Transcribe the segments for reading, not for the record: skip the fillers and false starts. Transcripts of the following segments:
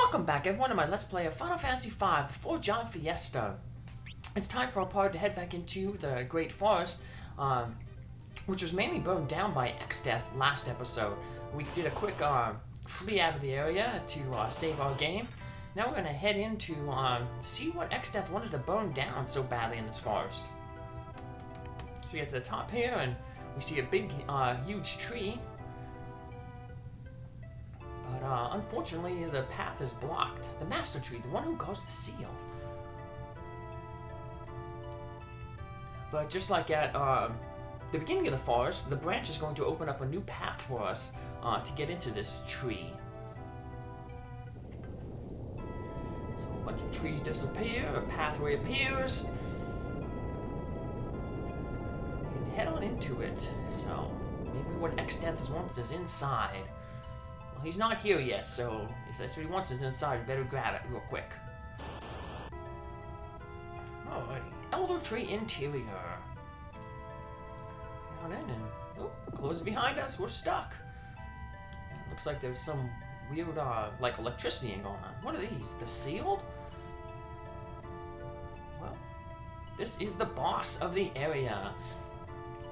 Welcome back everyone to my Let's Play of Final Fantasy V, the 4-Job Fiesta. It's time for our party to head back into the Great Forest, which was mainly burned down by Exdeath last episode. We did a quick flee out of the area to save our game. Now we're going to head in to see what Exdeath wanted to burn down so badly in this forest. So we get to the top here and we see a big, huge tree. But unfortunately, the path is blocked. The Master Tree, the one who guards the seal. But just like at the beginning of the forest, the branch is going to open up a new path for us to get into this tree. So a bunch of trees disappear, a pathway appears. We can head on into it. So maybe what Exdeath wants is inside. Well, he's not here yet, so if that's what he wants is inside, we better grab it real quick. Alrighty. Elder Tree Interior. Down in and... oh, close behind us, we're stuck. It looks like there's some weird, like electricity going on. What are these? The sealed? Well, this is the boss of the area.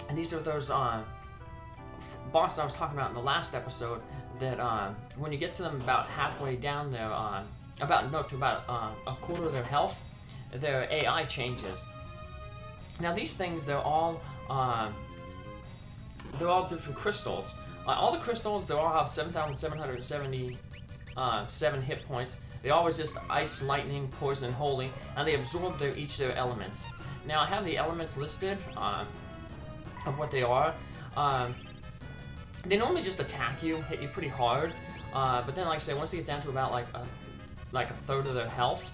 And these are those, boss I was talking about in the last episode that when you get to them about halfway down there, about a quarter of their health, their AI changes. Now these things, they're all different crystals. All the crystals, they all have 7,777 hit points. They all resist ice, lightning, poison, and holy, and they absorb each their elements. Now I have the elements listed of what they are. They normally just attack you, hit you pretty hard, but then, like I say, once they get down to about like a third of their health,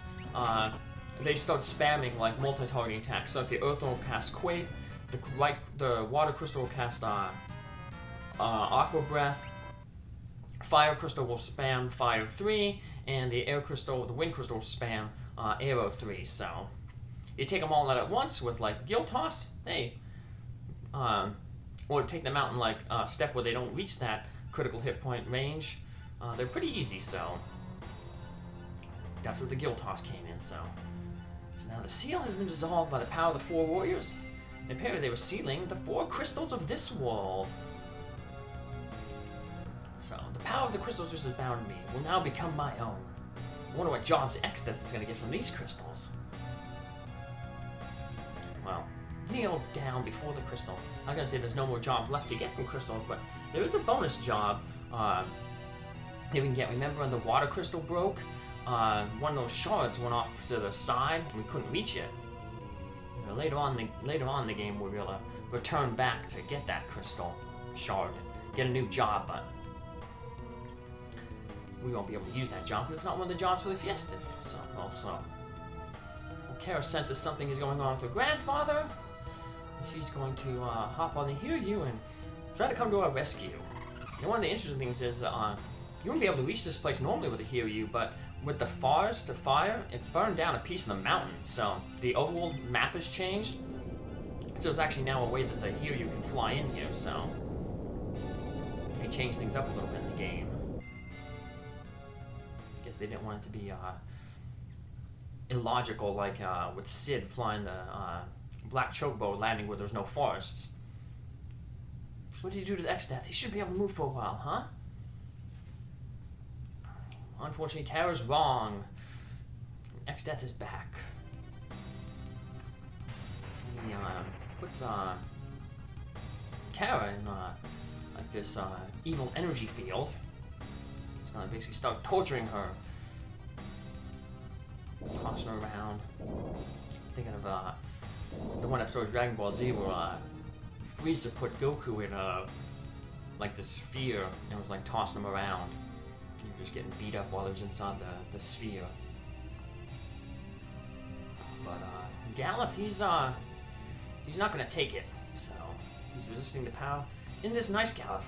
they start spamming like multi-targeting attacks. So like the Earth will cast Quake, the Water Crystal will cast Aqua Breath, Fire Crystal will spam Fire 3, and the Air Crystal, the Wind Crystal will spam Aero 3. So you take them all out at once with like Guild Toss, hey. Or take them out in like a step where they don't reach that critical hit point range. They're pretty easy, so that's where the Guild Toss came in. So now the seal has been dissolved by the power of the 4 warriors. And apparently they were sealing the 4 crystals of this world. So the power of the crystals which has bound me will now become my own. I wonder what jobs Exdeath is going to get from these crystals. Well, kneel down before the crystal. I'm gonna say there's no more jobs left to get from crystals, but there is a bonus job that we can get. Remember when the water crystal broke? One of those shards went off to the side and we couldn't reach it. You know, later on in the game we'll be able to return back to get that crystal shard and get a new job, but we won't be able to use that job because it's not one of the jobs for the Fiesta. So also, Cara senses something is going on with her grandfather. She's going to hop on the Hear You and try to come to our rescue. And one of the interesting things is you wouldn't be able to reach this place normally with a Hear You, but with the Faris to fire, it burned down a piece of the mountain. So the overall map has changed. So there's actually now a way that the Hear You can fly in here. So they changed things up a little bit in the game. I guess they didn't want it to be illogical, like with Sid flying the Black Chocobo landing where there's no forests. What did he do to the Exdeath? He should be able to move for a while, huh? Unfortunately, Cara's wrong. Exdeath is back. He puts Cara in like this evil energy field. He's gonna basically start torturing her, tossing her around. Thinking of the one episode of Dragon Ball Z where Frieza put Goku in like the sphere and was like tossing him around. He was just getting beat up while he was inside the sphere. But Galuf, he's not gonna take it. So he's resisting the power. In this nice Galuf.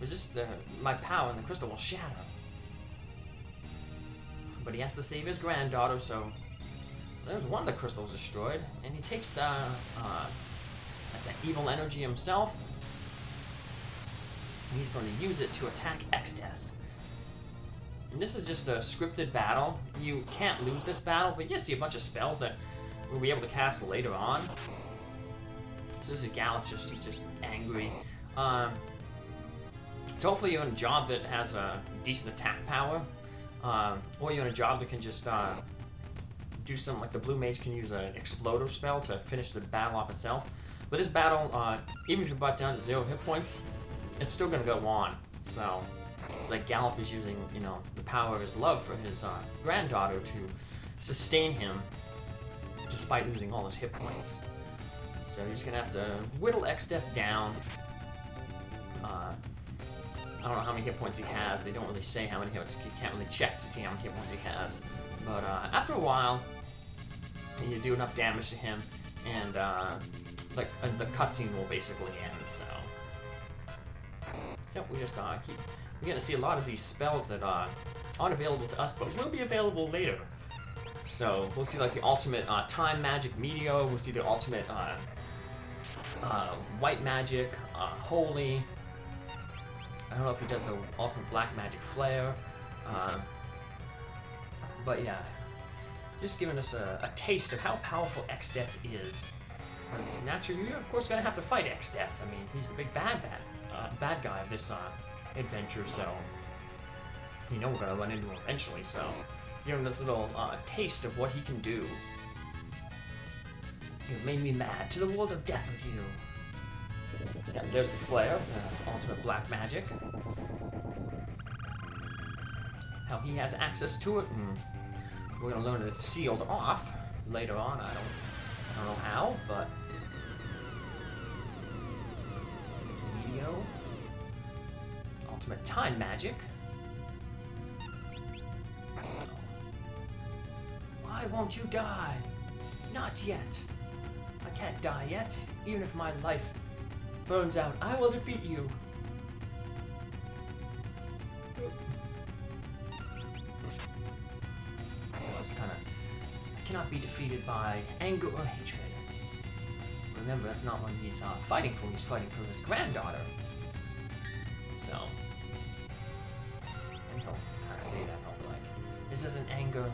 Resist my power and the crystal will shatter. But he has to save his granddaughter, so there's one of the crystals destroyed, and he takes the evil energy himself. He's going to use it to attack Exdeath. And this is just a scripted battle. You can't lose this battle, but you see a bunch of spells that we'll be able to cast later on. So this is Galuf, just angry. So hopefully you're in a job that has a decent attack power, or you're in a job that can just do something like the blue mage can use an exploder spell to finish the battle off itself. But this battle, even if you're brought down to 0 hit points, it's still going to go on. So it's like Galuf is using, you know, the power of his love for his granddaughter to sustain him despite losing all his hit points. So you're just going to have to whittle Exdeath down. I don't know how many hit points he has. They don't really say how many hit points. You can't really check to see how many hit points he has. But after a while, you do enough damage to him, and the cutscene will basically end. So we just we're gonna see a lot of these spells that aren't available to us, but will be available later. So we'll see like the ultimate time magic meteor. We'll see the ultimate white magic, holy. I don't know if he does the ultimate black magic flare. But yeah, just giving us a taste of how powerful Exdeath is. Because naturally, you're of course gonna have to fight Exdeath. I mean, he's the big bad guy of this adventure, so you know we're gonna run into him eventually. So, giving this little taste of what he can do. You've made me mad to the world of death with you. Yeah, there's the flare, ultimate black magic. How he has access to it, and we're gonna learn that it's sealed off later on. I don't know how, but Meteor, ultimate time magic. Why won't you die? Not yet. I can't die yet, even if my life burns out. I will defeat you. I cannot be defeated by anger or hatred. Remember, that's not what he's fighting for. He's fighting for his granddaughter. So, and he'll kind of say that, he'll be like, this isn't anger,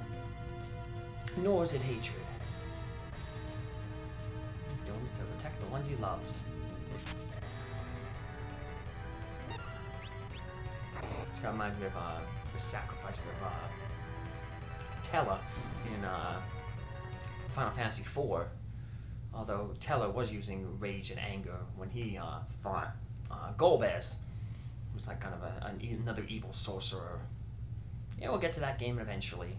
nor is it hatred. He's doing it to protect the ones he loves. It reminds me of the sacrifice of Tella in Final Fantasy IV. Although Tella was using rage and anger when he fought Golbez, who was like kind of another evil sorcerer. Yeah, we'll get to that game eventually.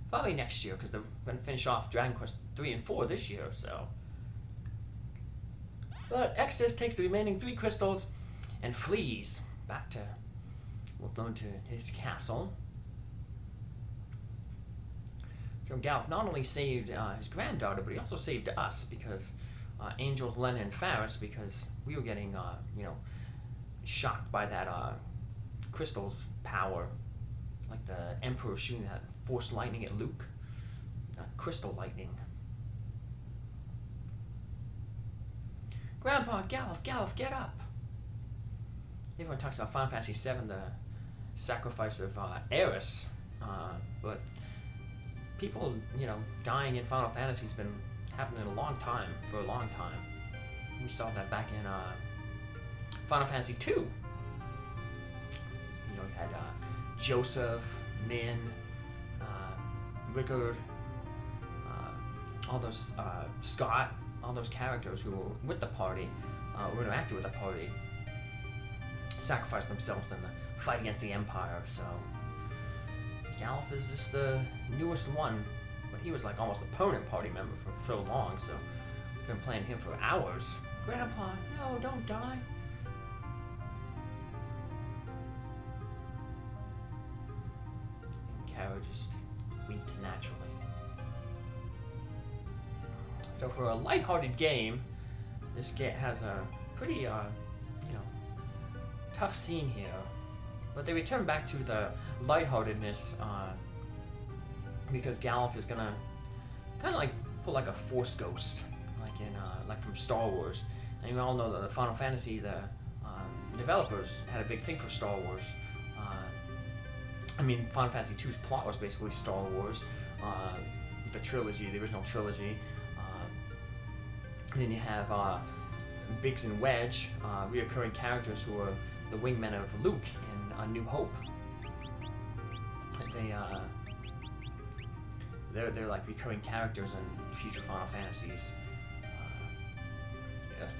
Probably next year, because they're going to finish off Dragon Quest 3 and 4 this year, so. But Exdeath takes the remaining 3 crystals and flees back to, we'll go into his castle. So Galuf not only saved his granddaughter, but he also saved us, because Angels, Lenna, and Faris, because we were getting, shocked by that crystal's power, like the Emperor shooting that force lightning at Luke, crystal lightning. Grandpa, Galuf, get up! Everyone talks about Final Fantasy VII, the sacrifice of Eris, but people, dying in Final Fantasy has been happening for a long time. We saw that back in Final Fantasy II. You had Joseph, Min, Rickard, all those Scott, all those characters who were with the party, who interacted with the party, sacrificed themselves in the fight against the Empire. So Galuf is just the newest one, but he was like almost a permanent party member for so long, so we've been playing him for hours. Grandpa, no, don't die. And Cara just weeps naturally. So for a lighthearted game, this has a pretty, tough scene here. But they return back to the lightheartedness because Galuf is gonna kind of like pull like a Force ghost, like from Star Wars. And you all know that the Final Fantasy, the developers had a big thing for Star Wars. I mean, Final Fantasy II's plot was basically Star Wars, the trilogy, the original trilogy. And then you have Biggs and Wedge, reoccurring characters who are the wingmen of Luke in A New Hope. They're like recurring characters in future Final Fantasies.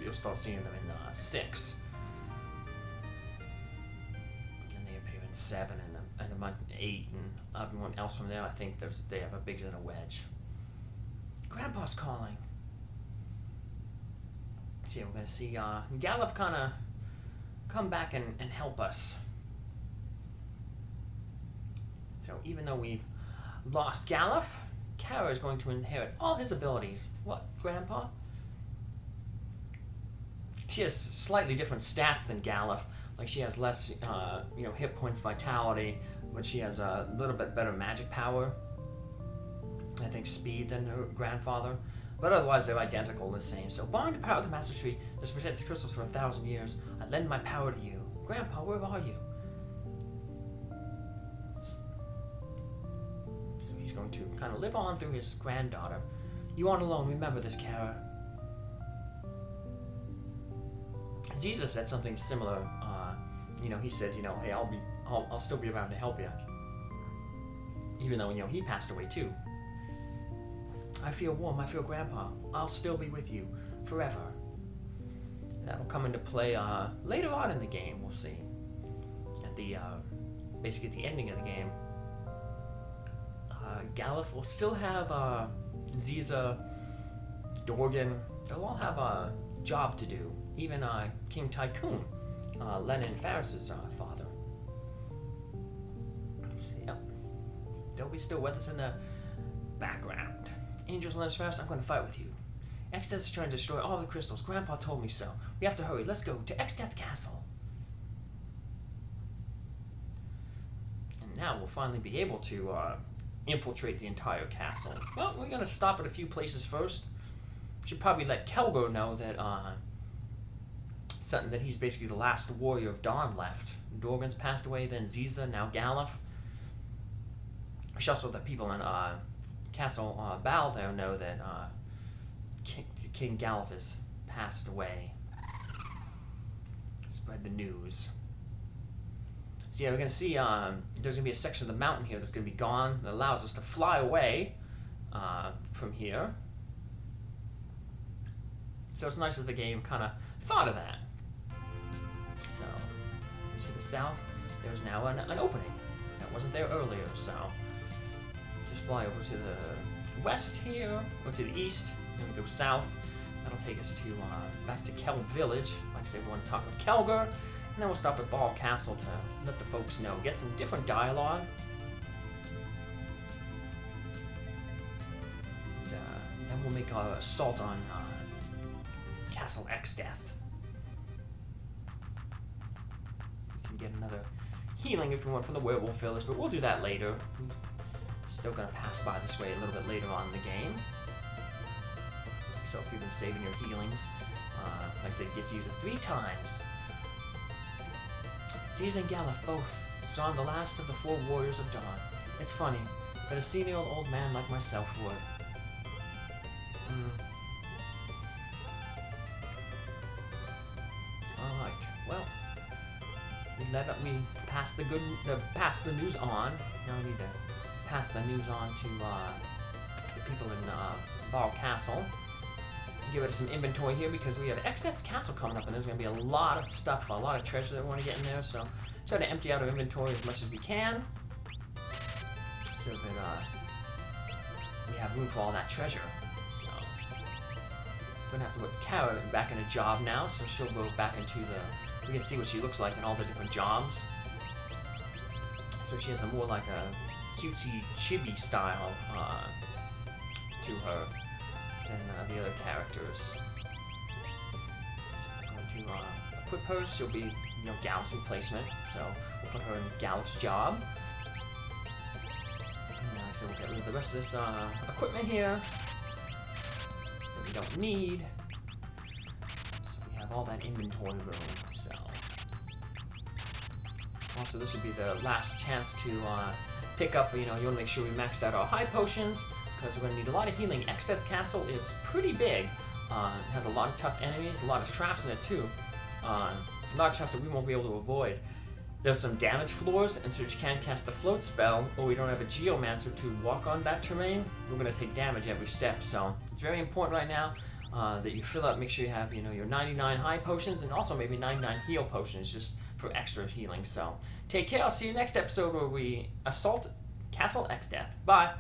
You'll start seeing them in 6. And they appear in 7 and a month 8, and everyone else from there. I think they have a Biggs and a Wedge. Grandpa's calling. So yeah, we're gonna see Galuf kind of come back and help us. So even though we've lost Galuf, Cara is going to inherit all his abilities. What, Grandpa? She has slightly different stats than Galuf. Like she has less, hit points, vitality, but she has a little bit better magic power. I think speed than her grandfather. But otherwise, they're identical, the same. So, barring the power of the Master Tree that's protected the crystals for 1,000 years, I lend my power to you. Grandpa, where are you? So he's going to kind of live on through his granddaughter. You aren't alone. Remember this, Cara. Ziza said something similar. He said, hey, I'll still be around to help you. Even though, he passed away too. I feel warm, I feel Grandpa. I'll still be with you forever. That'll come into play later on in the game, we'll see. At the basically at the ending of the game, Galuf will still have Ziza, Dorgan. They'll all have a job to do. Even King Tycoon, Lenna and Faris' father. Yep. They'll be still with us in the background. Angels, let us fast. I'm going to fight with you. Exdeath is trying to destroy all the crystals. Grandpa told me so. We have to hurry. Let's go to Exdeath Castle. And now we'll finally be able to infiltrate the entire castle. Well, we're going to stop at a few places first. Should probably let Kelgo know that that he's basically the last warrior of Dawn left. Dorgan's passed away, then Ziza, now Galuf. We should also let people in Castle Bal there know that King Galuf has passed away. Spread the news. So yeah, we're going to see there's going to be a section of the mountain here that's going to be gone that allows us to fly away from here. So it's nice that the game kind of thought of that. So, you see the south, there's now an opening. That wasn't there earlier, so just fly over to the west here, or to the east, then we go south. That'll take us to back to Kel Village. Like I said, we want to talk with Kelgar, and then we'll stop at Ball Castle to let the folks know, get some different dialogue. And then we'll make our assault on Castle Exdeath. We can get another healing if we want from the Werewolf Village, but we'll do that later. Still gonna pass by this way a little bit later on in the game. So if you've been saving your healings, like I said, it gets used 3 times. Ziza and Galuf both saw the last of the 4 warriors of Dawn. It's funny, but a senior old man like myself would. Alright, well, we passed the news on. Now we need to pass the news on to the people in Ball Castle. Give it some inventory here because we have Exdeath's Castle coming up, and there's going to be a lot of stuff, a lot of treasure that we want to get in there. So try to empty out our inventory as much as we can, so that we have room for all that treasure. So we're gonna have to put Cara back in a job now, so she'll go back into the. We can see what she looks like in all the different jobs. So she has a more like a cutesy chibi style to her than the other characters. So we're going to equip her. She'll be, Galuf's replacement. So we'll put her in Galuf's job. And like I said, we'll get rid of the rest of this equipment here that we don't need. So we have all that inventory room. So Also, this would be the last chance to pick up, you want to make sure we maxed out our high potions, because we're going to need a lot of healing. Exdeath Castle is pretty big. It has a lot of tough enemies, a lot of traps in it too. A lot of traps that we won't be able to avoid. There's some damage floors, and so you can't cast the float spell, or we don't have a geomancer to walk on that terrain, we're going to take damage every step. So it's very important right now that you fill up, make sure you have your 99 high potions, and also maybe 99 heal potions just for extra healing. So take care, I'll see you next episode where we assault Castle Exdeath. Bye!